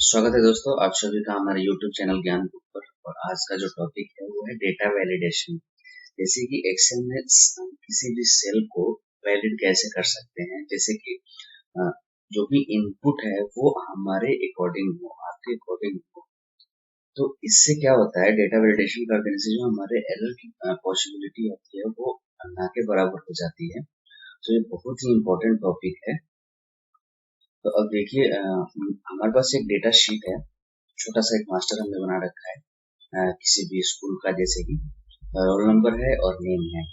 स्वागत है दोस्तों, आप सभी का हमारे YouTube चैनल ज्ञान बुक पर। और आज का जो टॉपिक है वो है डेटा वैलिडेशन। जैसे कि एक्सेल में हम किसी भी सेल को वैलिड कैसे कर सकते हैं, जैसे कि जो भी इनपुट है वो हमारे अकॉर्डिंग हो, आपके अकॉर्डिंग हो। तो इससे क्या होता है, डेटा वैलिडेशन कर देने से जो हमारे एरर की पॉसिबिलिटी होती है वो ना के बराबर हो जाती है। तो ये बहुत ही इम्पोर्टेंट टॉपिक है। तो अब देखिए, हमारे पास एक डेटा शीट है, छोटा सा एक मास्टर हमने बना रखा है किसी भी स्कूल का, जैसे कि रोल नंबर है और नेम है।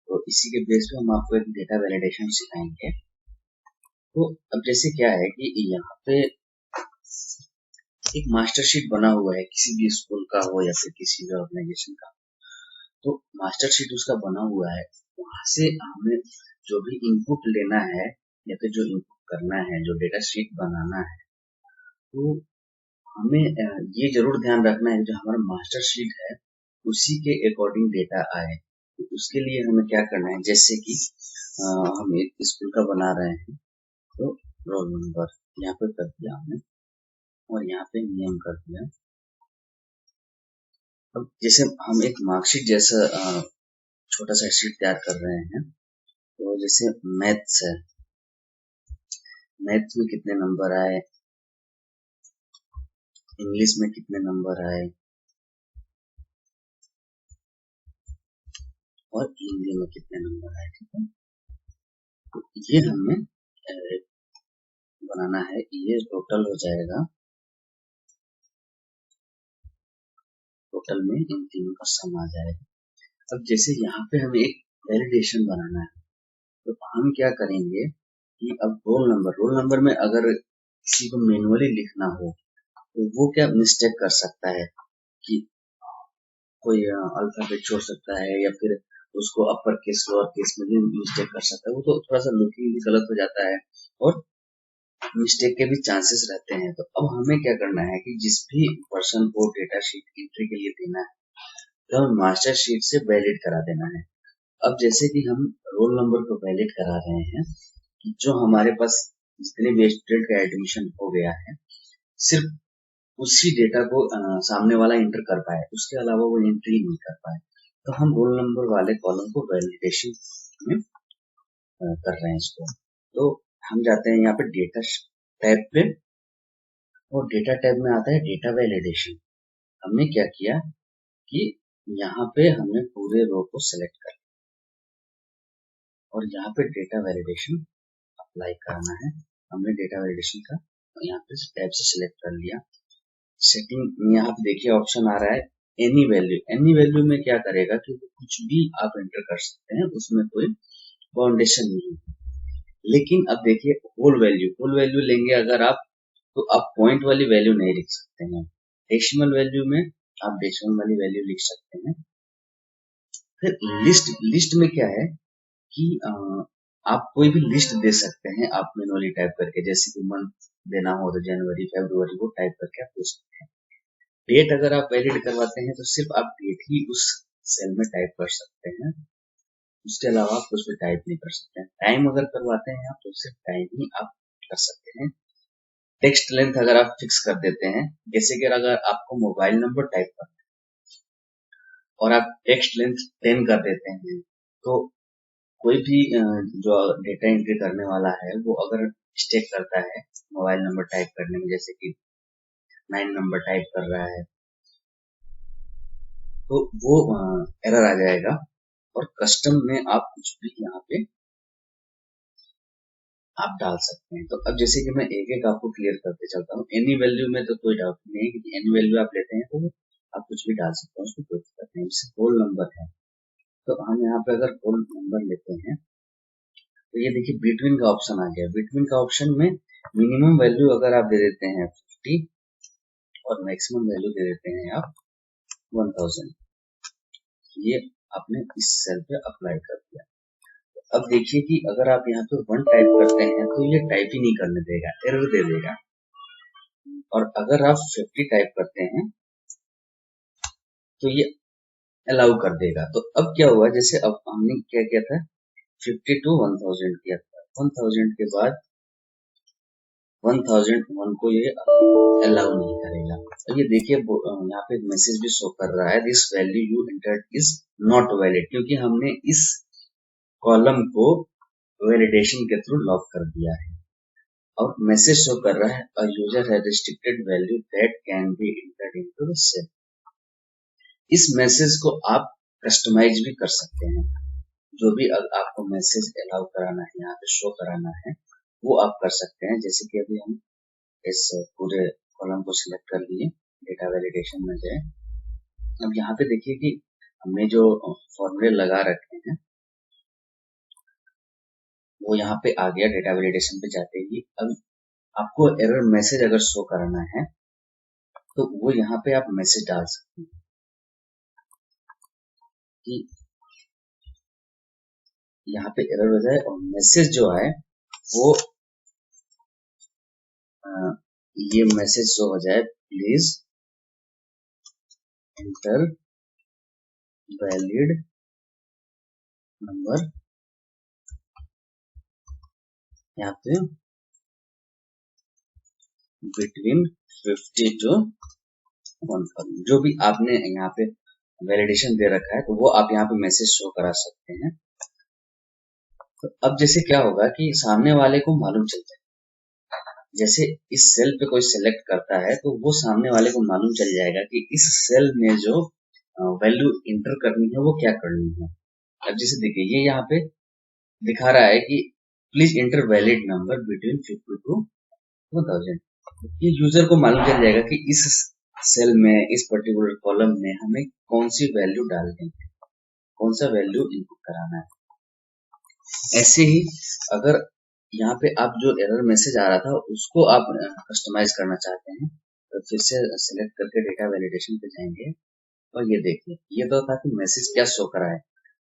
तो इसी के बेस पे हम आपको एक डेटा वैलिडेशन सिखाएंगे। तो अब जैसे क्या है कि यहाँ पे एक मास्टर शीट बना हुआ है, किसी भी स्कूल का हो या फिर किसी भी ऑर्गेनाइजेशन का। तो मास्टर शीट उसका बना हुआ है, वहां से हमें जो भी इनपुट लेना है या फिर जो इनपुट करना है, जो डेटा शीट बनाना है, तो हमें ये जरूर ध्यान रखना है जो हमारा मास्टर शीट है उसी के अकॉर्डिंग डेटा आए। तो उसके लिए हमें क्या करना है, जैसे कि हम एक स्कूल का बना रहे हैं, तो रोल नंबर यहाँ पे कर दिया हमने और यहाँ पे नेम कर दिया। अब जैसे हम एक मार्कशीट जैसा छोटा सा शीट तैयार कर रहे हैं, तो जैसे मैथ्स है, मैथ्स में कितने नंबर आए, इंग्लिश में कितने नंबर आए और हिंदी में कितने नंबर आए। ठीक है, तो ये हमें बनाना है। ये टोटल हो जाएगा, टोटल में इन तीनों का सम आ जाएगा। अब जैसे यहाँ पे हमें एक वैलिडेशन बनाना है, तो हम क्या करेंगे कि अब रोल नंबर में अगर किसी को मैनुअली लिखना हो तो वो क्या मिस्टेक कर सकता है कि कोई अल्फाबेट छोड़ सकता है या फिर उसको अपर केस लोअर केस में भी मिस्टेक कर सकता है। वो तो थोड़ा सा लुकिंग भी गलत हो जाता है और मिस्टेक के भी चांसेस रहते हैं। तो अब हमें क्या करना है कि जिस भी पर्सन को डेटा शीट एंट्री के लिए देना है, तो हमें मास्टर शीट से वैलिड करा देना है। अब जैसे कि हम रोल नंबर को वैलिड करा रहे हैं कि जो हमारे पास जितने भी स्टूडेंट का एडमिशन हो गया है, सिर्फ उसी डेटा को सामने वाला एंटर कर पाए, उसके अलावा वो एंट्री नहीं कर पाए। तो हम रोल नंबर वाले कॉलम को वैलिडेशन में कर रहे हैं इसको। तो हम जाते हैं यहाँ पे डेटा टैब पे, और डेटा टैब में आता है डेटा वैलिडेशन। हमने क्या किया कि यहाँ पे हमने पूरे रो को सिलेक्ट कर और यहाँ पे डेटा वैलिडेशन अप्लाई करना है। हमने डेटा वैलिडेशन का यहाँ पे टैब से सिलेक्ट कर लिया। सेटिंग में यहाँ पे देखिए ऑप्शन आ रहा है एनी वैल्यू। एनी वैल्यू में क्या करेगा कि कुछ भी आप एंटर कर सकते हैं, उसमें कोई बाउंडेशन नहीं है। लेकिन अब देखिए होल वैल्यू लेंगे अगर आप, तो आप पॉइंट वाली वैल्यू नहीं लिख सकते हैं। डेसिमल वैल्यू में आप डेसिमल वाली वैल्यू लिख सकते हैं। फिर लिस्ट में क्या है कि आप कोई भी लिस्ट दे सकते हैं, आप मैनुअली टाइप करके, जैसे कि मंथ देना हो तो जनवरी फरवरी वो टाइप करके आप दे सकते हैं। डेट अगर आप वैलिड करवाते हैं तो सिर्फ आप डेट ही उस सेल में टाइप कर सकते हैं, उसके अलावा आप कुछ भी टाइप नहीं कर सकते हैं। टाइम अगर करवाते हैं आप तो सिर्फ टाइम ही आप कर सकते हैं। टेक्स्ट लेंथ अगर आप फिक्स कर देते हैं, जैसे कि अगर आपको मोबाइल नंबर टाइप करना है और आप टेक्स्ट लेंथ 10 कर देते हैं, तो कोई भी जो डेटा एंट्री करने वाला है वो अगर मिस्टेक करता है मोबाइल नंबर टाइप करने में, जैसे कि 9 नंबर टाइप कर रहा है, तो वो एरर आ जाएगा। और कस्टम में आप कुछ भी यहाँ पे आप डाल सकते हैं। तो अब जैसे कि मैं एक एक आपको क्लियर करते चलता हूँ। एनी वैल्यू में तो कोई डाउट नहीं है कि एनी वैल्यू आप लेते हैं तो आप कुछ भी डाल सकते हैं, उसमें कोई दिक्कत नहीं। जैसे होल नंबर है, तो हम यहाँ पे अगर होल नंबर लेते हैं तो ये देखिए बिटवीन का ऑप्शन आ गया। बिटवीन का ऑप्शन में मिनिमम वैल्यू अगर आप दे देते हैं 50 और मैक्सिमम वैल्यू दे देते हैं आप 1000, ये आपने इस सेल पे अप्लाई कर दिया। अब देखिए कि अगर आप यहाँ पे 1 टाइप करते हैं तो ये टाइप ही नहीं करने देगा, एरर दे देगा। और अगर आप 50 टाइप करते हैं तो ये अलाउ कर देगा। तो अब क्या हुआ, जैसे अब हमने क्या किया था, 50 to 1000 किया था। 1000 के बाद 1001 को ये अलाउ नहीं करेगा। तो ये देखिए यहाँ पे मैसेज भी शो कर रहा है, this value you entered is not valid, क्योंकि हमने इस कॉलम को वैलिडेशन के थ्रू लॉक कर दिया है। और मैसेज शो कर रहा है a user has restricted value that can be entered into the cell. इस मैसेज को आप कस्टमाइज भी कर सकते हैं। जो भी आपको मैसेज अलाउ कराना है, यहाँ पे शो कराना है, वो आप कर सकते हैं। जैसे कि अभी हम इस पूरे कॉलम को सिलेक्ट कर लिए, डेटा वैलिडेशन में जाए। अब यहाँ पे देखिए कि हमने जो फॉर्मूले लगा रखे हैं वो यहाँ पे आ गया डेटा वैलिडेशन पे जाते ही। अब आपको एरर मैसेज अगर शो कराना है तो वो यहाँ पे आप मैसेज डाल सकते हैं कि यहाँ पे एरर हो जाए और मैसेज जो है वो ये मैसेज शो हो जाए, प्लीज एंटर वैलिड नंबर यहाँ पे बिटवीन 50 to 1,000। जो भी आपने यहाँ पे वैलिडेशन दे रखा है तो वो आप यहाँ पे मैसेज शो करा सकते हैं। तो अब जैसे क्या होगा कि सामने वाले को मालूम चल जाए, जैसे इस सेल पे कोई सिलेक्ट करता है तो वो सामने वाले को मालूम चल जाएगा कि इस सेल में जो वैल्यू इंटर करनी है वो क्या करनी है। अब जैसे देखिए ये यहाँ पे दिखा रहा है कि please inter valid number between 50 to 1,000। ये यूजर को मालूम चल जाएगा कि इस सेल में, इस पर्टिकुलर कॉलम में हमें कौन सी वैल्यू डालनी है, कौन सा वैल्यू इनपुट कराना है। ऐसे ही अगर यहाँ पे आप जो एरर मैसेज आ रहा था उसको आप कस्टमाइज करना चाहते हैं तो फिर से सिलेक्ट करके डेटा वैलिडेशन पे जाएंगे और ये देखिए ये तो था कि मैसेज क्या शो करा है।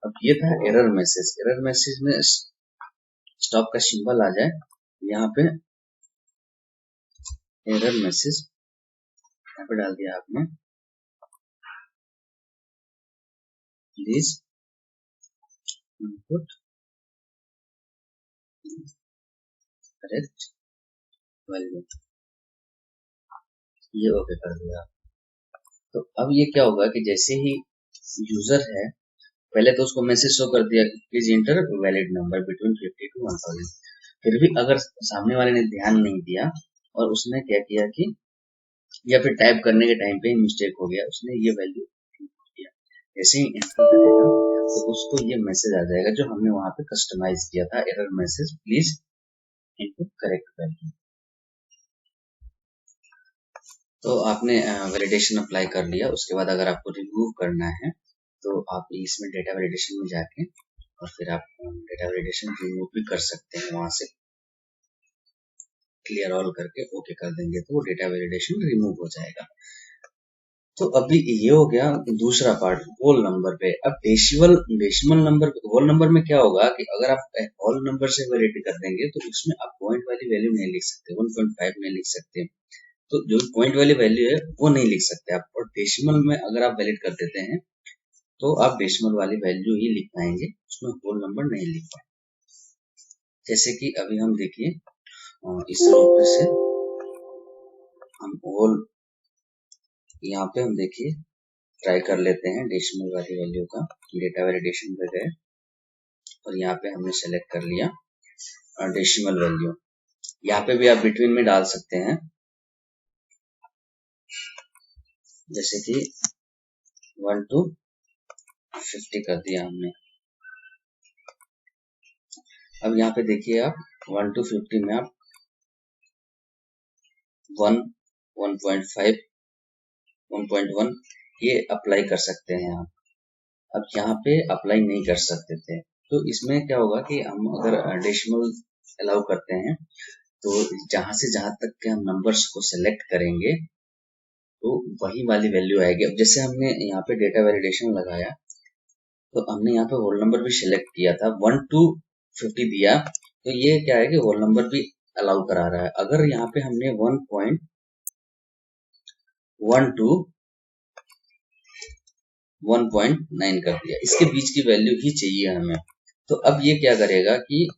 अब ये था एरर मैसेज। एरर मैसेज में स्टॉप का सिंबल आ जाए, यहाँ पे एरर मैसेज यहाँ पे डाल दिया आपने, प्लीज इनपुट करेक्ट वैल्यू, ये ओके कर दिया। तो अब ये क्या होगा कि जैसे ही यूजर है, पहले तो उसको मैसेज शो कर दिया please inter valid number between 50 to 1,000। फिर भी अगर सामने वाले ने ध्यान नहीं दिया और उसने क्या किया कि या फिर टाइप करने के टाइम पे मिस्टेक हो गया, उसने ये वैल्यू किया, जैसे ही एंटर करेगा तो उसको ये मैसेज आ जाएगा जो हमने वहां पे कस्टमाइज किया था, error message please input correct value. तो आपने वैलिडेशन अप्लाई कर लिया। उसके बाद अगर आपको रिमूव करना है तो आप इसमें डेटा वैलिडेशन में जाके और फिर आप डेटा वैलिडेशन रिमूव भी कर सकते हैं। वहां से क्लियर ऑल करके ओके कर देंगे तो वो डेटा वैलिडेशन रिमूव हो जाएगा। तो अभी ये हो गया दूसरा पार्ट होल नंबर पे। अब डेसिमल नंबर, होल नंबर में क्या होगा कि अगर आप होल नंबर से वैलिड कर देंगे तो उसमें आप पॉइंट वाली वैल्यू नहीं लिख सकते, 1.5 नहीं लिख सकते, तो जो पॉइंट वाली वैल्यू है वो नहीं लिख सकते आप। और डेसिमल में अगर आप वैलिड कर देते हैं तो आप डेसिमल वाली वैल्यू ही लिख पाएंगे, उसमें होल नंबर नहीं लिख पाएंगे। जैसे कि अभी हम देखिए इस तरीके से हम होल, यहाँ पे हम देखिए ट्राई कर लेते हैं डेसिमल वाली वैल्यू का। डेटा वैलिडेशन पे गए और यहाँ पे हमने सेलेक्ट कर लिया डेसिमल वैल्यू। यहाँ पे भी आप बिटवीन में डाल सकते हैं, जैसे कि 1 to 50 कर दिया हमने। अब यहाँ पे देखिए आप 1 to 50 में आप 1, 1.5, 1.1 ये अप्लाई कर सकते हैं आप। अब यहाँ पे अप्लाई नहीं कर सकते थे, तो इसमें क्या होगा कि हम अगर डेसिमल अलाउ करते हैं तो जहां से जहां तक के हम नंबर्स को सिलेक्ट करेंगे तो वही वाली वैल्यू आएगी। अब जैसे हमने यहाँ पे डेटा वैलिडेशन लगाया तो हमने यहाँ पे होल नंबर भी सिलेक्ट किया था, 1 to 50 दिया, तो ये क्या है कि होल नंबर भी अलाउ करा रहा है। अगर यहाँ पे हमने 1.1 to 1.9 कर दिया, इसके बीच की वैल्यू ही चाहिए हमें, तो अब ये क्या करेगा कि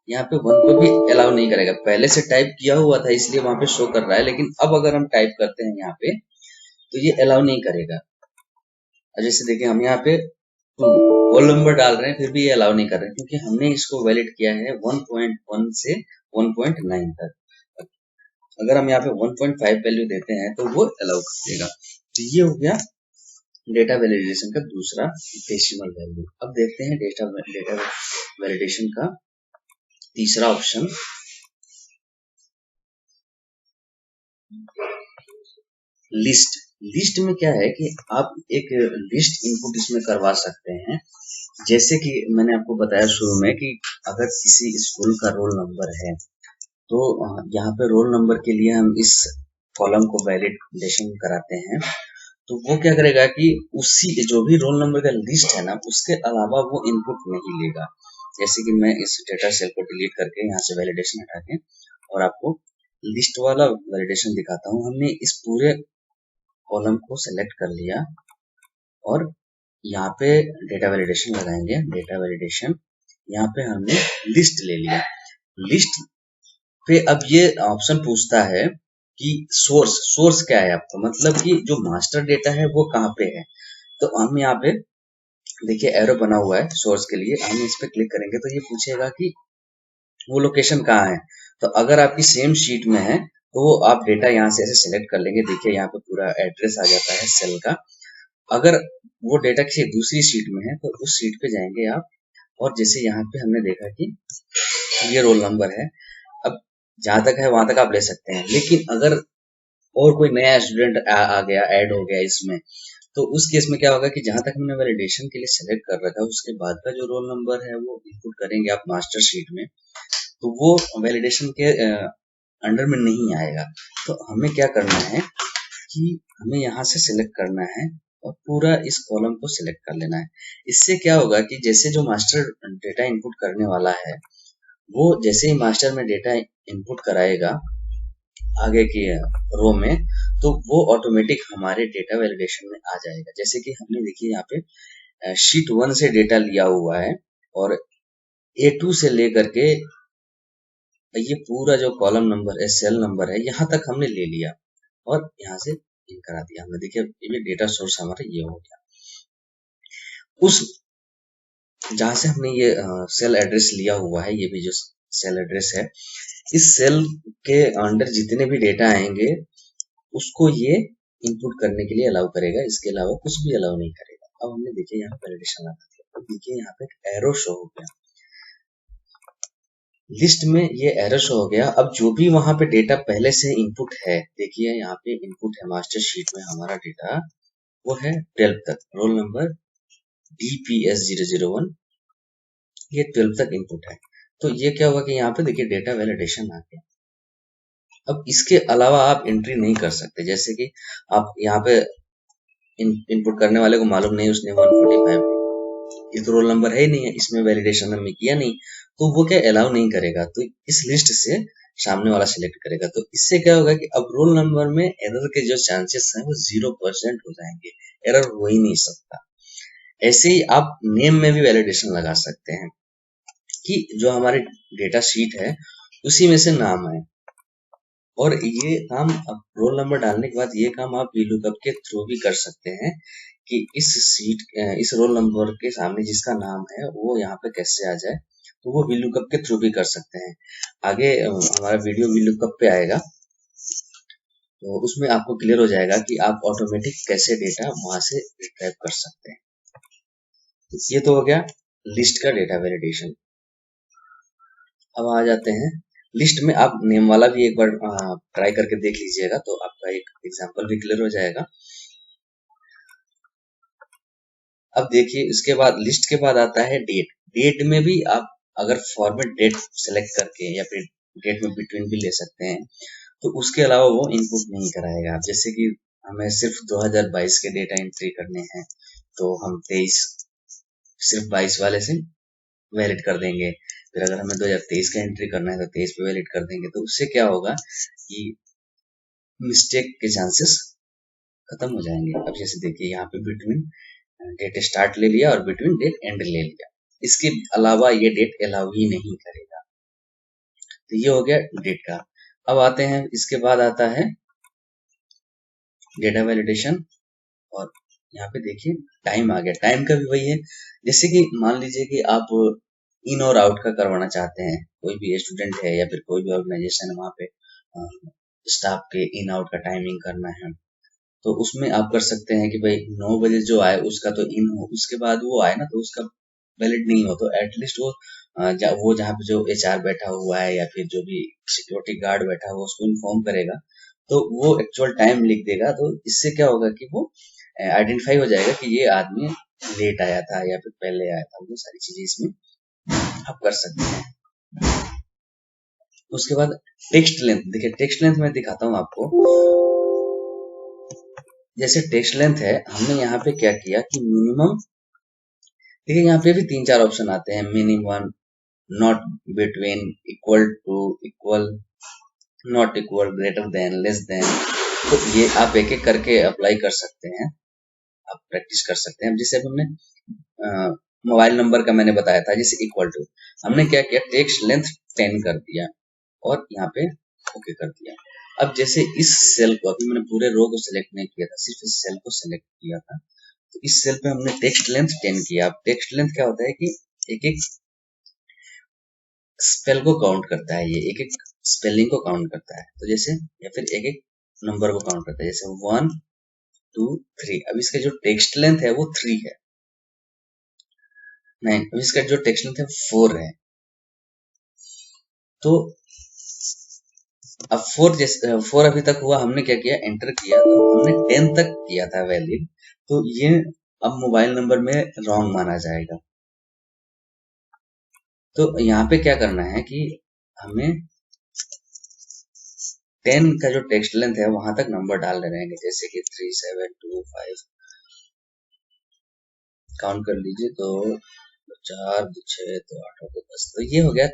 यहाँ पे 1 को भी अलाउ नहीं करेगा। पहले से टाइप किया हुआ था इसलिए वहां पे शो कर रहा है, लेकिन अब अगर हम टाइप करते हैं यहाँ पे तो ये अलाउ नहीं करेगा। और जैसे देखिए हम यहाँ पे होल नंबर डाल रहे हैं फिर भी ये अलाउ नहीं कर रहे हैं, क्योंकि हमने इसको वैलिड किया है 1.1 से 1.9 तक। अगर हम यहाँ पे 1.5 वैल्यू देते हैं तो वो अलाउ कर देगा। तो ये हो गया डेटा वैलिडेशन का दूसरा डेसिमल वैल्यू। अब देखते हैं डेटा वैलिडेशन का तीसरा ऑप्शन, लिस्ट। लिस्ट में क्या है कि आप एक लिस्ट इनपुट इसमें करवा सकते हैं। जैसे कि मैंने आपको बताया शुरू में कि अगर किसी स्कूल का रोल नंबर है तो यहाँ पे रोल नंबर के लिए हम इस कॉलम को वैलिडेशन कराते हैं। तो वो क्या करेगा कि उसी जो भी रोल नंबर का लिस्ट है ना उसके अलावा वो इनपुट नहीं लेगा। जैसे कि मैं इस डेटा सेल को डिलीट करके यहाँ से वैलिडेशन हटा के और आपको लिस्ट वाला वैलिडेशन दिखाता हूँ। हमने इस पूरे कॉलम को सेलेक्ट कर लिया और यहाँ पे डेटा वैलिडेशन लगाएंगे। डेटा वैलिडेशन यहाँ पे हमने लिस्ट ले लिया। लिस्ट पे अब ये ऑप्शन पूछता है कि सोर्स क्या है आपका, मतलब कि जो मास्टर डेटा है वो कहाँ पे है। तो हम यहाँ पे देखिए एरो बना हुआ है सोर्स के लिए, हम इस पे क्लिक करेंगे तो ये पूछेगा कि वो लोकेशन कहाँ है। तो अगर आपकी सेम शीट में है तो वो आप डेटा यहाँ से ऐसे सेलेक्ट कर लेंगे। देखिए यहाँ पे पूरा एड्रेस आ जाता है सेल का। अगर वो डेटा किसी दूसरी शीट में है तो उस शीट पे जाएंगे आप, और जैसे यहाँ पे हमने देखा कि ये रोल नंबर है, अब जहां तक है वहां तक आप ले सकते हैं। लेकिन अगर और कोई नया स्टूडेंट आ गया, ऐड हो गया इसमें, तो उस केस में क्या होगा कि जहां तक हमने वैलिडेशन के लिए सेलेक्ट कर रखा है उसके बाद का जो रोल नंबर है वो इनपुट करेंगे आप मास्टर शीट में, तो वो वैलिडेशन के अंडर में नहीं आएगा। तो हमें क्या करना है कि हमें यहाँ से सिलेक्ट करना है और पूरा इस कॉलम को सिलेक्ट कर लेना है। इससे क्या होगा कि जैसे जो मास्टर डेटा इनपुट करने वाला है वो जैसे ही मास्टर में डेटा इनपुट कराएगा आगे की रो में, तो वो ऑटोमेटिक हमारे डेटा वैलिडेशन में आ जाएगा। जैसे कि हमने देखिए यहाँ पे शीट 1 से डेटा लिया हुआ है और A2 से लेकर के ये पूरा जो कॉलम नंबर है, सेल नंबर है, यहाँ तक हमने ले लिया और यहाँ से इन करा दिया हमने। देखिए ये डेटा सोर्स हमारा ये हो गया। उस जहां से हमने ये सेल एड्रेस लिया हुआ है, ये भी जो सेल एड्रेस है, इस सेल के अंडर जितने भी डेटा आएंगे उसको ये इनपुट करने के लिए अलाउ करेगा, इसके अलावा कुछ भी अलाउ नहीं करेगा। अब हमने देखिए यहाँ वैलिडेशन लगा दिया, अब देखिए यहाँ पे एक एरो शो हो गया लिस्ट में, ये एरो शो हो गया। अब जो भी वहां पे डेटा पहले से इनपुट है, देखिए यहाँ पे इनपुट है मास्टर शीट में हमारा डेटा वो है 12 तक, रोल नंबर DPS001, ये 12 तक इनपुट है। तो ये क्या हुआ कि यहाँ पे देखिए डेटा वैलिडेशन आ गया। अब इसके अलावा आप एंट्री नहीं कर सकते। जैसे कि आप यहाँ पे इनपुट करने वाले को मालूम नहीं उसने 145 ये तो रोल नंबर है ही नहीं है, इसमें वैलिडेशन हमने किया नहीं, तो वो क्या अलाउ नहीं करेगा। तो इस लिस्ट से सामने वाला सिलेक्ट करेगा। तो इससे क्या होगा कि अब रोल नंबर में एरर के जो चांसेस हैं वो 0% हो जाएंगे, एरर हो ही नहीं सकता। ऐसे ही आप नेम में भी वैलिडेशन लगा सकते हैं कि जो हमारे डेटा शीट है उसी में से नाम आए। और ये काम अब रोल नंबर डालने के बाद ये काम आप VLOOKUP के थ्रू भी कर सकते हैं कि इस रोल नंबर के सामने जिसका नाम है वो यहाँ पे कैसे आ जाए, तो वो VLOOKUP के थ्रू भी कर सकते हैं। आगे हमारा वीडियो VLOOKUP पे आएगा तो उसमें आपको क्लियर हो जाएगा कि आप ऑटोमेटिक कैसे डेटा वहां से रिट्राइव कर सकते हैं। तो ये तो हो गया लिस्ट का डेटा वैलिडेशन। अब आ जाते हैं लिस्ट में, आप नेम वाला भी एक बार ट्राई करके देख लीजिएगा तो आपका एक एग्जांपल भी क्लियर हो जाएगा। अब देखिए इसके बाद लिस्ट के बाद आता है डेट। डेट में भी आप अगर फॉर्मेट डेट सेलेक्ट करके या फिर डेट में बिटवीन भी ले सकते हैं, तो उसके अलावा वो इनपुट नहीं कराएगा। जैसे कि हमें सिर्फ 2022 के डेटा एंट्री करने हैं तो हम 23 सिर्फ 22 वाले से वैलिड कर देंगे। फिर अगर हमें 2023 का एंट्री करना है तो 23 पे वैलिड कर देंगे। तो उससे क्या होगा कि मिस्टेक के चांसेस खत्म हो जाएंगे। अब जैसे देखिए यहाँ पे बिटवीन डेट स्टार्ट ले लिया और बिटवीन डेट एंड ले लिया, इसके अलावा ये डेट अलाउ ही नहीं करेगा। तो ये हो गया डेट का। अब आते हैं, इसके बाद आता है डेटा वैलिडेशन। और यहाँ पे देखिए टाइम आ गया। टाइम का भी वही है, जैसे कि मान लीजिए कि आप इन और आउट का करवाना चाहते हैं, कोई भी स्टूडेंट है या फिर कोई भी ऑर्गेनाइजेशन है, वहाँ पे स्टाफ के इन आउट का टाइमिंग करना है, तो उसमें आप कर सकते हैं कि भाई 9 बजे जो आए उसका तो इन हो, उसके बाद वो आए ना तो उसका वैलिड नहीं हो, तो एटलीस्ट वो वो जहाँ पे जो एचआर बैठा हुआ है या फिर जो भी सिक्योरिटी गार्ड बैठा हुआ उसको इन्फॉर्म करेगा, तो वो एक्चुअल टाइम लिख देगा। तो इससे क्या होगा कि वो आइडेंटिफाई हो जाएगा कि ये आदमी लेट आया था या फिर पहले आया था। वो सारी चीजें इसमें आप कर सकते हैं। उसके बाद टेक्स्ट लेंथ, देखिए टेक्स्ट लेंथ मैं दिखाता हूँ आपको। जैसे टेक्स्ट लेंथ है, हमने यहाँ पे क्या किया कि मिनिमम, देखिए यहाँ पे भी 3-4 ऑप्शन आते हैं, minimum, not, between, equal to, equal, not equal, greater than, less than. तो ये आप एक एक करके अप्लाई कर सकते हैं, आप प्रैक्टिस कर सकते हैं। जैसे हमने मोबाइल नंबर का मैंने बताया था, जैसे इक्वल टू, हमने क्या किया, टेक्स्ट लेंथ 10 कर दिया और यहाँ पे ओके कर दिया। अब जैसे इस सेल को, अभी मैंने पूरे रो को सिलेक्ट नहीं किया था, सिर्फ इस सेल को सिलेक्ट किया था, तो इस सेल पे हमने टेक्स्ट लेंथ 10 किया। अब टेक्स्ट लेंथ क्या होता है कि एक एक स्पेल को काउंट करता है, ये एक एक स्पेलिंग को काउंट करता है। तो जैसे, या फिर एक एक नंबर को काउंट करता है, जैसे 1 2 3। अब इसका जो टेक्स्ट लेंथ है वो 3 है, नहीं, अब इसका जो टेक्स्ट लेंथ है 4 है। तो अब 4 अभी तक हुआ, हमने क्या किया, एंटर किया, तो हमने 10 तक किया था वैलिड, तो ये अब मोबाइल नंबर में रॉन्ग माना जाएगा। तो यहाँ पे क्या करना है कि हमें 10 का जो टेक्स्ट लेंथ है वहां तक नंबर डालने रहेंगे, जैसे कि 3 7 2 5, काउंट कर लीजिए, तो 4 6 तो 8 तो 10, तो ये हो गया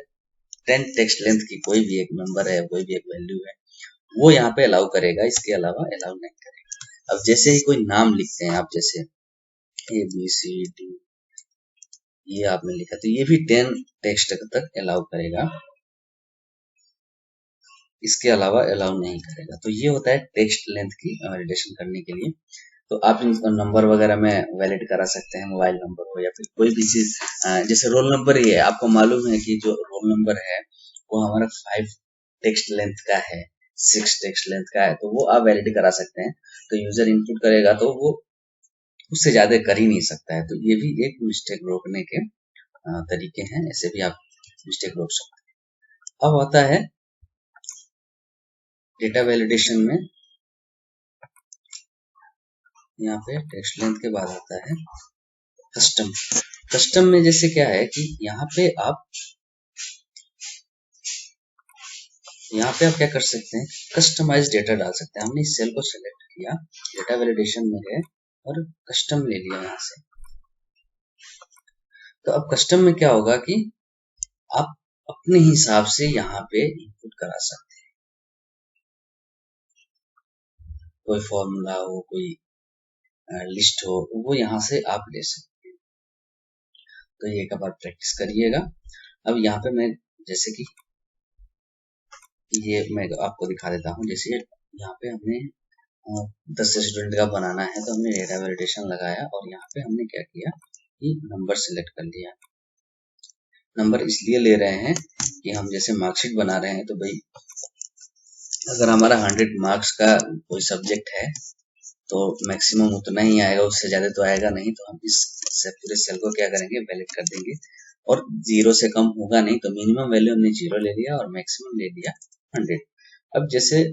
10 टेक्स्ट लेंथ की। कोई भी एक नंबर है, कोई भी एक वैल्यू है, वो यहाँ पे अलाउ करेगा, इसके अलावा अलाउ नहीं करेगा। अब जैसे ही कोई नाम लिखते हैं आप, जैसे ABCD, ये आपने लिखा, तो ये भी 10 टेक्स्ट तक अलाउ करेगा, इसके अलावा अलाउ नहीं करेगा। तो ये होता है टेक्स्ट लेंथ की वैलिडेशन करने के लिए। तो आप नंबर वगैरह में वैलिड करा सकते हैं, मोबाइल नंबर हो या फिर कोई भी चीज, जैसे रोल नंबर ही है, आपको मालूम है कि जो रोल नंबर है वो हमारा 5 टेक्स्ट लेंथ का है, 6 टेक्स्ट लेंथ का है, तो वो आप वैलिड करा सकते हैं। तो यूजर इनपुट करेगा तो वो उससे ज्यादा कर ही नहीं सकता है। तो ये भी एक मिस्टेक रोकने के तरीके हैं, ऐसे भी आप मिस्टेक रोक सकते हैं। अब आता है डेटा वैलिडेशन में, यहाँ पे टेक्स्ट लेंथ के बाद आता है कस्टम। कस्टम में जैसे क्या है कि यहाँ पे आप क्या कर सकते हैं, कस्टमाइज डेटा डाल सकते हैं। हमने इस सेल को सेलेक्ट किया, डेटा वैलिडेशन में है और कस्टम ले लिया यहाँ से। तो अब कस्टम में क्या होगा कि आप अपने हिसाब से यहाँ पे इनपुट करा सकते हैं, कोई फॉर्मूला हो, कोई लिस्ट हो, वो यहाँ से आप ले सकते हैं। तो ये एक बार प्रैक्टिस करिएगा। अब यहाँ पे मैं, जैसे कि ये मैं आपको दिखा देता हूँ, जैसे यहाँ पे हमने 10 स्टूडेंट का बनाना है, तो हमने डेटा वैलिडेशन लगाया और यहाँ पे हमने क्या किया कि नंबर सिलेक्ट कर लिया। नंबर इसलिए ले रहे हैं कि हम जैसे मार्कशीट बना रहे हैं, तो भाई अगर हमारा 100 मार्क्स का कोई सब्जेक्ट है तो मैक्सिमम उतना ही आएगा, उससे ज्यादा तो आएगा नहीं। तो हम इस पूरे सेल को क्या करेंगे, वैलिड कर देंगे। और 0 से कम होगा नहीं, तो मिनिमम वैल्यू हमने 0 ले लिया और मैक्सिमम ले लिया 100। अब जैसे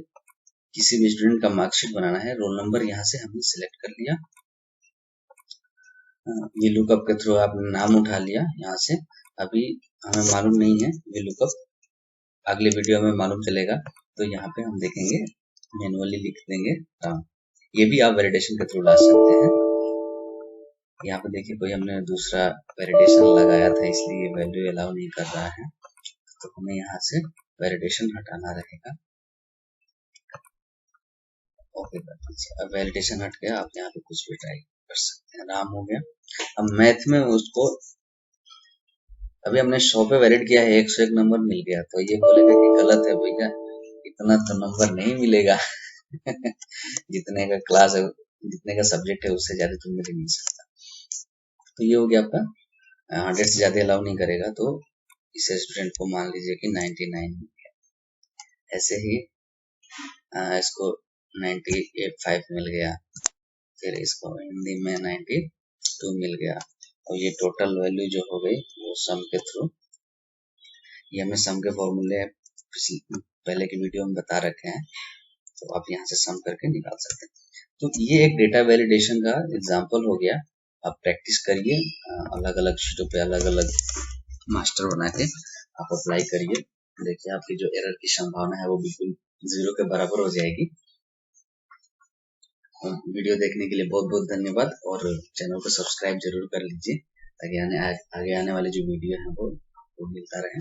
किसी भी स्टूडेंट का मार्कशीट बनाना है, रोल नंबर यहाँ से हमने सिलेक्ट कर लिया, ये लुकअप के थ्रू आपने नाम उठा लिया यहाँ से। अभी हमें मालूम नहीं है ये लुकअप, अगले वीडियो में मालूम चलेगा। तो यहाँ पे हम देखेंगे, मैनुअली लिख देंगे नाम। ये भी आप वैलिडेशन के थ्रू ला सकते हैं। यहाँ पे देखिए कोई हमने दूसरा वैलिडेशन लगाया था, इसलिए वैल्यू अलाउ नहीं कर रहा है, तो हमें यहाँ से वैलिडेशन हटाना रहेगा। ओके कर दीजिए। अब वैलिडेशन हट गया, आप यहाँ पे कुछ भी ट्राई कर सकते हैं। नाम हो गया। अब मैथ में उसको अभी हमने 100 पे वैलिड किया है, 101 नंबर मिल गया, तो ये बोलेगा कि गलत है भैया, इतना तो नंबर नहीं मिलेगा। जितने का क्लास है, जितने का सब्जेक्ट है, उससे ज्यादा तो मुझे मिल सकता। तो ये हो गया आपका, 100 से ज्यादा अलाउ नहीं करेगा, तो इस स्टूडेंट को मान लीजिए कि 99 मिल गया। ऐसे ही इसको 95 मिल गया, फिर इसको हिंदी में 92 मिल गया, और ये टोटल वैल्यू जो हो गई वो सम के थ्रू, ये हमें सम के फॉर्मूले पहले की वीडियो में बता रखे हैं, तो आप यहाँ से सम करके निकाल सकते हैं। तो ये एक डेटा वैलिडेशन का एग्जांपल हो गया। आप प्रैक्टिस करिए, अलग अलग शीटों पे अलग अलग मास्टर बना के आप अप्लाई करिए, देखिए आपकी जो एरर की संभावना है वो बिल्कुल 0 के बराबर हो जाएगी। वीडियो देखने के लिए बहुत बहुत धन्यवाद, और चैनल को सब्सक्राइब जरूर कर लीजिए ताकि आगे आने वाले जो वीडियो है वो मिलता रहे।